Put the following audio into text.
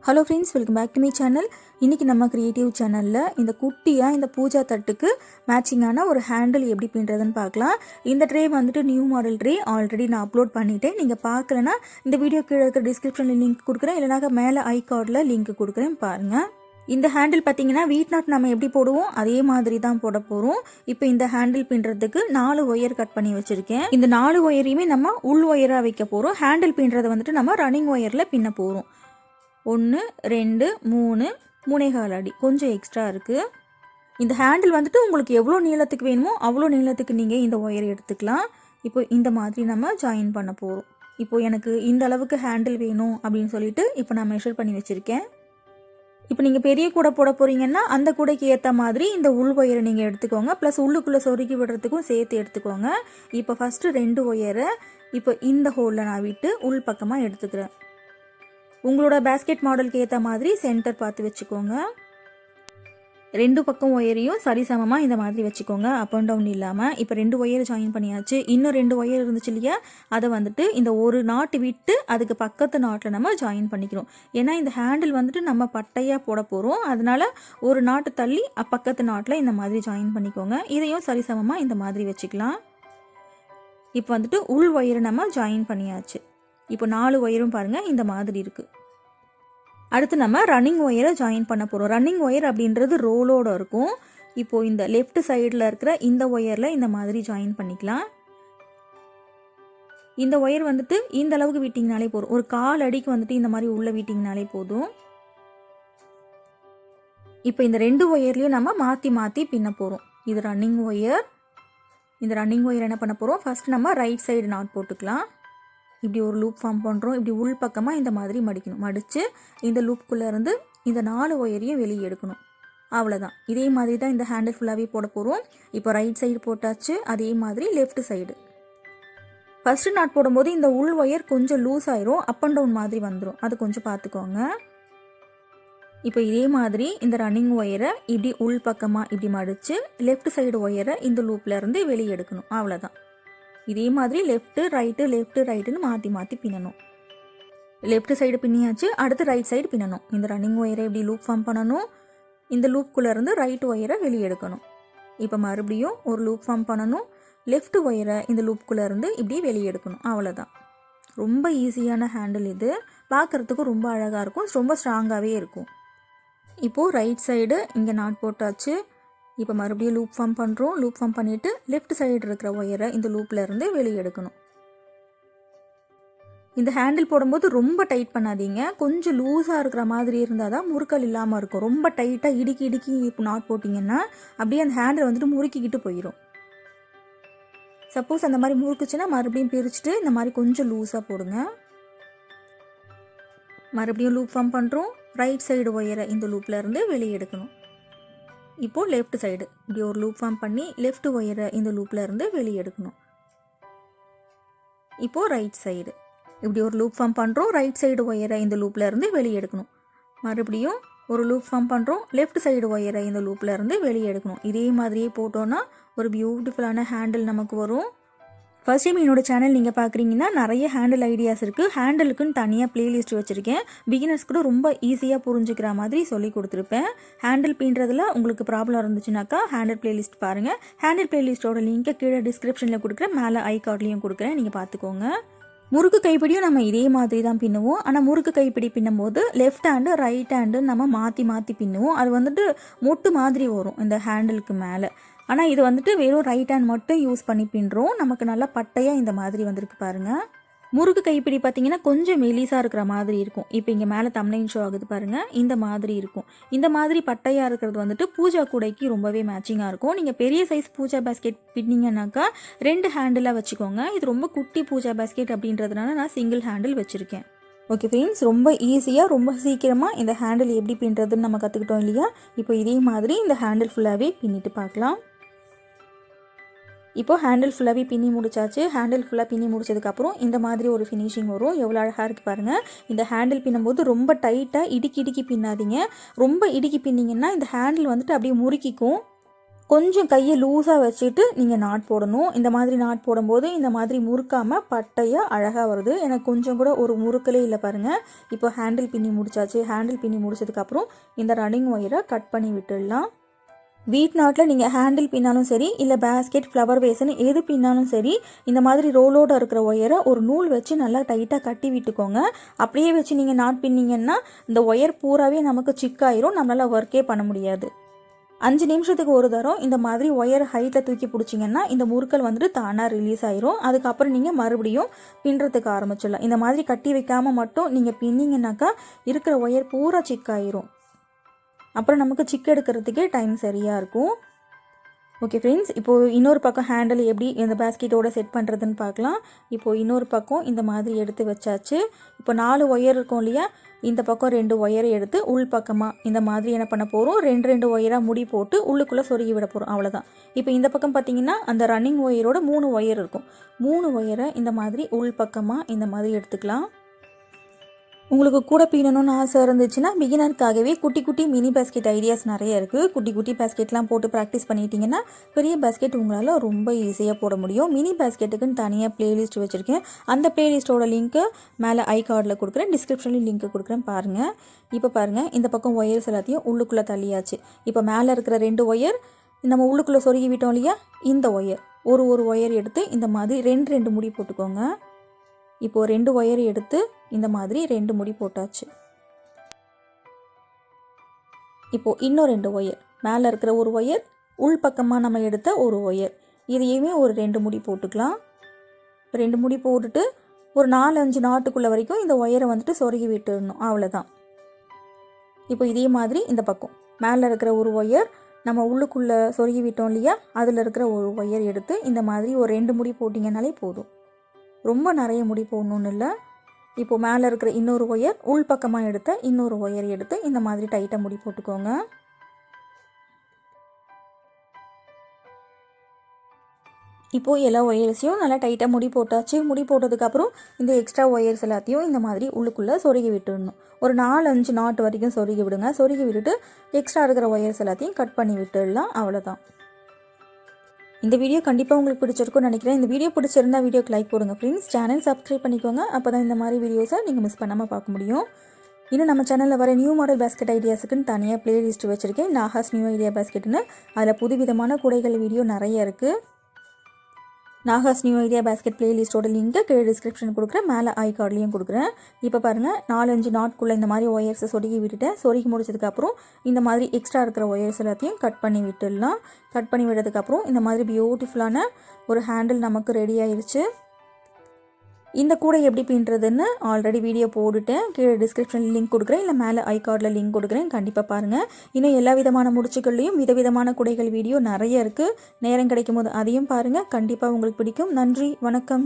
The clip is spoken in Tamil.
Hello friends, welcome back to my channel. இன்றைக்கி நம்ம க்ரியேட்டிவ் சேனலில் இந்த குட்டியாக இந்த பூஜா தட்டுக்கு மேட்சிங்கான ஒரு ஹேண்டில் எப்படி பின்னுறதுன்னு பார்க்கலாம். இந்த ட்ரே வந்துட்டு நியூ மாடல் ட்ரே ஆல்ரெடி நான் அப்லோட் பண்ணிவிட்டேன். நீங்கள் பார்க்கலன்னா இந்த வீடியோ கீழே இருக்கிற டிஸ்கிரிப்ஷனில் லிங்க் கொடுக்குறேன், இல்லைனா மேலே ஐ கார்டில் லிங்க் கொடுக்குறேன், பாருங்கள். இந்த ஹேண்டில் பார்த்தீங்கன்னா வீட் நாட் நம்ம எப்படி போடுவோம் அதே மாதிரி தான் போட போகிறோம். இப்போ இந்த ஹேண்டில் பின்னுறதுக்கு 4 ஒயர் கட் பண்ணி வச்சுருக்கேன். இந்த 4 ஒயரையுமே நம்ம உள் ஒயராக வைக்க போகிறோம். ஹேண்டில் பின்னுறதை வந்துட்டு நம்ம ரன்னிங் ஒயரில் பின்ன போகிறோம். 1 2 3 3/4 அடி கொஞ்சம் எக்ஸ்ட்ரா இருக்குது. இந்த ஹேண்டில் வந்துட்டு உங்களுக்கு எவ்வளோ நீளத்துக்கு வேணுமோ அவ்வளோ நீளத்துக்கு நீங்கள் இந்த ஒயர் எடுத்துக்கலாம். இப்போ இந்த மாதிரி நம்ம ஜாயின் பண்ண போகிறோம். இப்போது எனக்கு இந்த அளவுக்கு ஹேண்டில் வேணும் அப்படின்னு சொல்லிட்டு இப்போ நான் மெஷர் பண்ணி வச்சுருக்கேன். இப்போ நீங்கள் பெரிய கூடை போட போகிறீங்கன்னா அந்த கூடைக்கு ஏற்ற மாதிரி இந்த உள் ஒயரை நீங்கள் எடுத்துக்கோங்க. ப்ளஸ் உள்ளுக்குள்ளே சொருக்கி விடுறதுக்கும் சேர்த்து எடுத்துக்கோங்க. இப்போ ஃபஸ்ட்டு 2 ஒயரை இப்போ இந்த ஹோலில் நான் விட்டு உள் பக்கமாக எடுத்துக்கிறேன். உங்களோட பேஸ்கெட் மாடலுக்கு ஏற்ற மாதிரி சென்டர் பார்த்து வச்சுக்கோங்க. 2 பக்கம் ஒயரையும் சரிசமமாக இந்த மாதிரி வச்சுக்கோங்க, அப் அண்ட் டவுன் இல்லாமல். இப்போ 2 ஒயர் ஜாயின் பண்ணியாச்சு. இன்னும் 2 ஒயர் இருந்துச்சு இல்லையா, அதை வந்துட்டு இந்த ஒரு நாட்டு விட்டு அதுக்கு பக்கத்து நாட்டில் நம்ம ஜாயின் பண்ணிக்கிறோம். ஏன்னா இந்த ஹேண்டில் வந்துட்டு நம்ம பட்டையாக போட போகிறோம், அதனால ஒரு நாட்டு தள்ளி பக்கத்து நாட்டில் இந்த மாதிரி ஜாயின் பண்ணிக்கோங்க. இதையும் சரிசமமாக இந்த மாதிரி வச்சுக்கலாம். இப்போ வந்துட்டு உள் ஒயரை நம்ம ஜாயின் பண்ணியாச்சு. இப்போ 4 ஒயரும் பாருங்கள் இந்த மாதிரி இருக்குது. அடுத்து நம்ம ரன்னிங் ஒயரை ஜாயின் பண்ண போகிறோம். ரன்னிங் ஒயர் அப்படின்றது ரோலோடு இருக்கும். இப்போது இந்த லெஃப்ட் சைடில் இருக்கிற இந்த ஒயரில் இந்த மாதிரி ஜாயின் பண்ணிக்கலாம். இந்த ஒயர் வந்துட்டு இந்த அளவுக்கு விட்டிங்கனாலே போதும். ஒரு 1/4 அடிக்கு வந்துட்டு இந்த மாதிரி உள்ள விட்டிங்கனாலே போதும். இப்போ இந்த 2 ஒயர்லேயும் நம்ம மாற்றி மாற்றி பின்ன போகிறோம். இது ரன்னிங் ஒயர். இந்த ரன்னிங் ஒயர் என்ன பண்ண போகிறோம், ஃபஸ்ட் நம்ம ரைட் சைடு நாட் போட்டுக்கலாம். இப்படி ஒரு லூப் ஃபார்ம் பண்ணுறோம். இப்படி உள் பக்கமாக இந்த மாதிரி மடிக்கணும். மடித்து இந்த லூப்புக்குள்ளே இருந்து இந்த 4 ஒயரையும் வெளியே எடுக்கணும். அவ்வளோதான். இதே மாதிரி தான் இந்த ஹேண்டில் ஃபுல்லாகவே போட போகிறோம். இப்போ ரைட் சைடு போட்டாச்சு, அதே மாதிரி லெஃப்ட் சைடு. ஃபஸ்ட்டு நாட் போடும்போது இந்த உள் ஒயர் கொஞ்சம் லூஸ் ஆயிரும், அப் அண்ட் டவுன் மாதிரி வந்துடும், அது கொஞ்சம் பார்த்துக்கோங்க. இப்போ இதே மாதிரி இந்த ரன்னிங் ஒயரை இப்படி உள் பக்கமாக இப்படி மடித்து லெஃப்ட் சைடு ஒயரை இந்த லூப்பில் இருந்து வெளியே எடுக்கணும். அவ்வளோதான். இதே மாதிரி லெஃப்ட்டு ரைட்டுன்னு மாற்றி மாற்றி பின்னணும். லெஃப்ட் சைடு பின்னியாச்சு, அடுத்து ரைட் சைடு பின்னணும். இந்த ரன்னிங் ஒயரை இப்படி லூப் ஃபார்ம் பண்ணணும். இந்த லூப்புக்குள்ளே இருந்து ரைட் ஒயரை வெளியே எடுக்கணும். இப்போ மறுபடியும் ஒரு லூப் ஃபார்ம் பண்ணணும். லெஃப்ட் ஒயரை இந்த லூப்புக்குள்ளே இருந்து இப்படி வெளியே எடுக்கணும். அவ்வளோதான். ரொம்ப ஈஸியான ஹேண்டில் இது. பார்க்குறதுக்கும் ரொம்ப அழகாக இருக்கும், ரொம்ப ஸ்ட்ராங்காகவே இருக்கும். இப்போது ரைட் சைடு இங்கே நாட் போட்டாச்சு. இப்போ மறுபடியும் லூப் ஃபார்ம் பண்ணுறோம். லூப் ஃபார்ம் பண்ணிவிட்டு லெஃப்ட் சைடு இருக்கிற ஒயரை இந்த லூப்பில் இருந்து வெளியே எடுக்கணும். இந்த ஹேண்டில் போடும்போது ரொம்ப டைட் பண்ணாதீங்க. கொஞ்சம் லூஸாக இருக்கிற மாதிரி இருந்தால் தான் முறுக்கல் இல்லாமல் இருக்கும். ரொம்ப டைட்டாக இடுக்கி இப்போ நாட் போட்டிங்கன்னா அப்படியே அந்த ஹேண்டில் வந்துட்டு முறுக்கிக்கிட்டு போயிடும். சப்போஸ் அந்த மாதிரி முறுக்குச்சுன்னா மறுபடியும் பிரிச்சுட்டு இந்த மாதிரி கொஞ்சம் லூஸாக போடுங்க. மறுபடியும் லூப் ஃபார்ம் பண்ணுறோம். ரைட் சைடு ஒயரை இந்த லூப்பில் இருந்து வெளியே எடுக்கணும். இப்போது லெஃப்ட் சைடு இப்படி ஒரு லூப் ஃபார்ம் பண்ணி லெஃப்ட் ஒயரை இந்த லூப்பில் இருந்து வெளியே எடுக்கணும். இப்போது ரைட் சைடு இப்படி ஒரு லூப் ஃபார்ம் பண்ணுறோம். ரைட் சைடு ஒயரை இந்த லூப்பில் இருந்து வெளியே எடுக்கணும். மறுபடியும் ஒரு லூப் ஃபார்ம் பண்ணுறோம். லெஃப்ட் சைடு ஒயரை இந்த லூப்பில் இருந்து வெளியே எடுக்கணும். இதே மாதிரியே போட்டோன்னா ஒரு பியூட்டிஃபுல்லான ஹேண்டில் நமக்கு வரும். ஃபர்ஸ்ட் டைம் என்னோட சேனல் நீங்கள் பார்க்குறீங்கன்னா நிறைய ஹேண்டில் ஐடியாஸ் இருக்குது. ஹேண்டிலுக்குன்னு தனியாக பிளேலிஸ்ட் வச்சுருக்கேன். பிகினர்ஸ் கூட ரொம்ப ஈஸியாக புரிஞ்சுக்கிற மாதிரி சொல்லி கொடுத்துருப்பேன். ஹேண்டில் பின்னுறதுல உங்களுக்கு ப்ராப்ளம் இருந்துச்சுனாக்கா ஹேண்டில் பிளேலிஸ்ட் பாருங்கள். ஹேண்டில் பிளேலிஸ்ட்டோட லிங்க்கை கீழே டிஸ்கிரிப்ஷனில் கொடுக்குறேன், மேலே ஐ கார்ட்லேயும் கொடுக்குறேன், நீங்கள் பார்த்துக்கோங்க. முறுக்கு கைப்பிடியும் நம்ம இதே மாதிரி தான் பின்னுவோம். ஆனால் முறுக்கு கைப்பிடி பின்னும்போது லெஃப்ட் ஹேண்டு ரைட் ஹேண்டு நம்ம மாற்றி மாற்றி பின்னுவோம். அது வந்துட்டு மொட்டு மாதிரி வரும் இந்த ஹேண்டிலுக்கு மேலே. ஆனால் இது வந்துட்டு வெறும் ரைட் ஹேண்ட் மட்டும் யூஸ் பண்ணி பின்னுறோம். நமக்கு நல்லா பட்டையாக இந்த மாதிரி வந்திருக்கு பாருங்கள். முறுக்கு கைப்பிடி பார்த்தீங்கன்னா கொஞ்சம் மெலிசாக இருக்கிற மாதிரி இருக்கும். இப்போ இங்கே மேலே தம்ப்நெயில் ஷோ ஆகுது பாருங்கள், இந்த மாதிரி இருக்கும். இந்த மாதிரி பட்டையாக இருக்கிறது வந்துட்டு பூஜா கூடைக்கு ரொம்பவே மேட்சிங்காக இருக்கும். நீங்கள் பெரிய சைஸ் பூஜா பேஸ்கெட் பின்னிங்கனாக்கா 2 ஹேண்டிலாக வச்சுக்கோங்க. இது ரொம்ப குட்டி பூஜா பேஸ்கெட் அப்படின்றதுனால நான் சிங்கிள் ஹேண்டில் வச்சுருக்கேன். ஓகே ஃப்ரெண்ட்ஸ், ரொம்ப ஈஸியாக ரொம்ப சீக்கிரமாக இந்த ஹேண்டில் எப்படி பின்னுறதுன்னு நம்ம கற்றுக்கிட்டோம் இல்லையா. இப்போ இதே மாதிரி இந்த ஹேண்டில் ஃபுல்லாகவே பின்னிட்டு பார்க்கலாம். இப்போது ஹேண்டில் ஃபுல்லாகவே பின்னி முடிச்சாச்சு. ஹேண்டில் ஃபுல்லாக பின்னி முடிச்சதுக்கப்புறம் இந்த மாதிரி ஒரு ஃபினிஷிங் வரும். எவ்வளோ அழகாக இருக்குது பாருங்கள். இந்த ஹேண்டில் பின்னும்போது ரொம்ப டைட்டாக இடுக்கி பின்னாதீங்க. ரொம்ப இடுக்கி பின்னிங்கன்னா இந்த ஹேண்டில் வந்துட்டு அப்படியே முறுக்கிக்கும். கொஞ்சம் கையை லூஸாக வச்சுட்டு நீங்கள் நாட் போடணும். இந்த மாதிரி நாட் போடும்போது இந்த மாதிரி முறுக்காமல் பட்டையாக அழகாக வருது. எனக்கு கொஞ்சம் கூட ஒரு முறுக்கலே இல்லை பாருங்கள். இப்போ ஹேண்டில் பின்னி முடிச்சாச்சு. ஹேண்டில் பின்னி முடிச்சதுக்கப்புறம் இந்த ரன்னிங் ஒயரை கட் பண்ணி விட்டுடலாம். வீட் நாட்டில் நீங்கள் ஹேண்டில் பின்னாலும் சரி, இல்லை பேஸ்கெட், ஃப்ளவர் வேஸ்ன்னு எது பின்னாலும் சரி, இந்த மாதிரி ரோலோடு இருக்கிற ஒயரை ஒரு நூல் வச்சு நல்லா டைட்டாக கட்டி விட்டுக்கோங்க. அப்படியே வச்சு நீங்கள் நாட் பின்னிங்கன்னா இந்த ஒயர் பூராவே நமக்கு சிக்காயிரும், நம்மளால் ஒர்க்கே பண்ண முடியாது. 5 நிமிஷத்துக்கு ஒரு தரம் இந்த மாதிரி ஒயர் ஹைட்டில் தூக்கி பிடிச்சிங்கன்னா இந்த முறுக்கள் வந்துட்டு தானாக ரிலீஸ் ஆயிரும். அதுக்கப்புறம் நீங்கள் மறுபடியும் பின்னுறதுக்கு ஆரம்பிச்சிடலாம். இந்த மாதிரி கட்டி வைக்காமல் மட்டும் நீங்கள் பின்னிங்கனாக்கா இருக்கிற ஒயர் பூரா சிக்காயிரும். அப்புறம் நமக்கு சிக்கு எடுக்கிறதுக்கே டைம் சரியாக இருக்கும். ஓகே ஃப்ரெண்ட்ஸ், இப்போது இன்னொரு பக்கம் ஹேண்டில் எப்படி இந்த பேஸ்கெட்டோடு செட் பண்ணுறதுன்னு பார்க்கலாம். இப்போது இன்னொரு பக்கம் இந்த மாதிரி எடுத்து வச்சாச்சு. இப்போ 4 ஒயர் இருக்கும் இல்லையா, இந்த பக்கம் 2 ஒயரை எடுத்து உள் பக்கமாக இந்த மாதிரி என்ன பண்ண போகிறோம், 2 ஒயராக முடி போட்டு உள்ளுக்குள்ளே சொருகி விட போகிறோம். அவ்வளோதான். இப்போ இந்த பக்கம் பார்த்திங்கன்னா அந்த ரன்னிங் ஒயரோட 3 ஒயர் இருக்கும். 3 ஒயரை இந்த மாதிரி உள் பக்கமாக இந்த மாதிரி எடுத்துக்கலாம். உங்களுக்கு கூட பின்னணும்னு ஆசை இருந்துச்சுன்னா பிகினருக்காகவே குட்டி குட்டி மினி பேஸ்கெட் ஐடியாஸ் நிறைய இருக்குது. குட்டி குட்டி பேஸ்கெட்லாம் போட்டு ப்ராக்டிஸ் பண்ணிட்டீங்கன்னா பெரிய பேஸ்கெட் உங்களால் ரொம்ப ஈஸியாக போட முடியும். மினி பேஸ்கெட்டுக்குன்னு தனியாக ப்ளேலிஸ்ட் வச்சுருக்கேன். அந்த ப்ளேலிஸ்ட்டோட லிங்க்கு மேலே ஐ கார்டில் கொடுக்குறேன், டிஸ்கிரிப்ஷன்லேயும் லிங்க்கு கொடுக்குறேன், பாருங்கள். இப்போ பாருங்கள், இந்த பக்கம் ஒயர்ஸ் எல்லாத்தையும் உள்ளுக்குள்ளே தள்ளியாச்சு. இப்போ மேலே இருக்கிற 2 ஒயர் நம்ம உள்ளுக்குள்ளே சொருகி விட்டோம் இல்லையா, இந்த ஒயர் ஒரு ஒயர் எடுத்து இந்த மாதிரி 2 முடி போட்டுக்கோங்க. இப்போது 2 ஒயர் எடுத்து இந்த மாதிரி 2 முடி போட்டாச்சு. இப்போது இன்னும் 2 ஒயர், மேலே இருக்கிற ஒரு ஒயர், உள் பக்கமாக நம்ம எடுத்த ஒரு ஒயர், இதையுமே ஒரு 2 முடி போட்டுக்கலாம். 2 முடி போட்டுட்டு ஒரு 4-5 நாட்டுக்குள்ளே வரைக்கும் இந்த ஒயரை வந்துட்டு சொருகி விட்டுடணும். அவ்வளோதான். இப்போ இதே மாதிரி இந்த பக்கம் மேலே இருக்கிற ஒரு ஒயர் நம்ம உள்ளுக்குள்ளே சொருகி விட்டோம் இல்லையா, அதில் இருக்கிற ஒரு ஒயர் எடுத்து இந்த மாதிரி ஒரு 2 முடி போட்டிங்கனாலே போதும். ரொம்ப நிறைய முடி போடணுன்னு இல்லை. இப்போது மேலே இருக்கிற இன்னொரு ஒயர், உள் பக்கமாக எடுத்த இன்னொரு ஒயர் எடுத்து இந்த மாதிரி டைட்டாக முடி போட்டுக்கோங்க. இப்போது எல்லா ஒயர்ஸையும் நல்லா டைட்டாக முடி போட்டாச்சு. முடி போட்டதுக்கப்புறம் இந்த எக்ஸ்ட்ரா ஒயர்ஸ் எல்லாத்தையும் இந்த மாதிரி உள்ளுக்குள்ளே சொருகி விட்டுடணும். ஒரு 4-5 நாட் வரைக்கும் சொருகி விடுங்க. சொருகி விட்டுட்டு எக்ஸ்ட்ரா இருக்கிற ஒயர்ஸ் எல்லாத்தையும் கட் பண்ணி விட்டுடலாம். அவ்வளோதான். இந்த வீடியோ கண்டிப்பாக உங்களுக்கு பிடிச்சிருக்கும்னு நினைக்கிறேன். இந்த வீடியோ பிடிச்சிருந்தா வீடியோக்கு லைக் போடுங்க ஃப்ரெண்ட்ஸ். சேனல் சப்ஸ்கிரைப் பண்ணிக்கோங்க. அப்போ தான் இந்த மாதிரி வீடியோஸை நீங்கள் மிஸ் பண்ணாமல் பார்க்க முடியும். இன்னும் நம்ம சேனலில் வர நியூ மாடல் பேஸ்கெட் ஐடியாஸுக்குன்னு தனியாக ப்ளேலிஸ்ட் வச்சுருக்கேன், நாகாஸ் நியூ ஐடியா பேஸ்கெட்னு. அதில் புதுவிதமான குடைகள் வீடியோ நிறைய இருக்குது. நாகாஸ் நியூ ஐடியா பேஸ்கெட் ப்ளேலிஸ்ட்டோட லிங்க்கை கீழே டிஸ்கிரிப்ஷன் கொடுக்குறேன், மேலே ஐ கார்ட்லேயும் கொடுக்குறேன். இப்போ பாருங்கள், 4-5 நாட்குள்ளே இந்த மாதிரி ஒயர்ஸை சொருகி விட்டுட்டேன். சொருகி முடிச்சதுக்கப்புறம் இந்த மாதிரி எக்ஸ்ட்ரா இருக்கிற ஒயர்ஸ் எல்லாத்தையும் கட் பண்ணி விட்டுடலாம். கட் பண்ணி விட்டதுக்கப்புறம் இந்த மாதிரி பியூட்டிஃபுல்லான ஒரு ஹேண்டில் நமக்கு ரெடி ஆயிடுச்சு. இந்த கூடை எப்படி பின்னுறதுன்னு ஆல்ரெடி வீடியோ போட்டுட்டேன், கீழே டிஸ்கிரிப்ஷனில் லிங்க் கொடுக்குறேன், இல்லை மேலே ஐ கார்டில் லிங்க் கொடுக்குறேன், கண்டிப்பாக பாருங்கள். இன்னும் எல்லா விதமான முடிச்சுக்கள்லையும் விதவிதமான குடைகள் வீடியோ நிறைய இருக்குது. நேரம் கிடைக்கும் போது அதையும் பாருங்கள், கண்டிப்பாக உங்களுக்கு பிடிக்கும். நன்றி, வணக்கம்.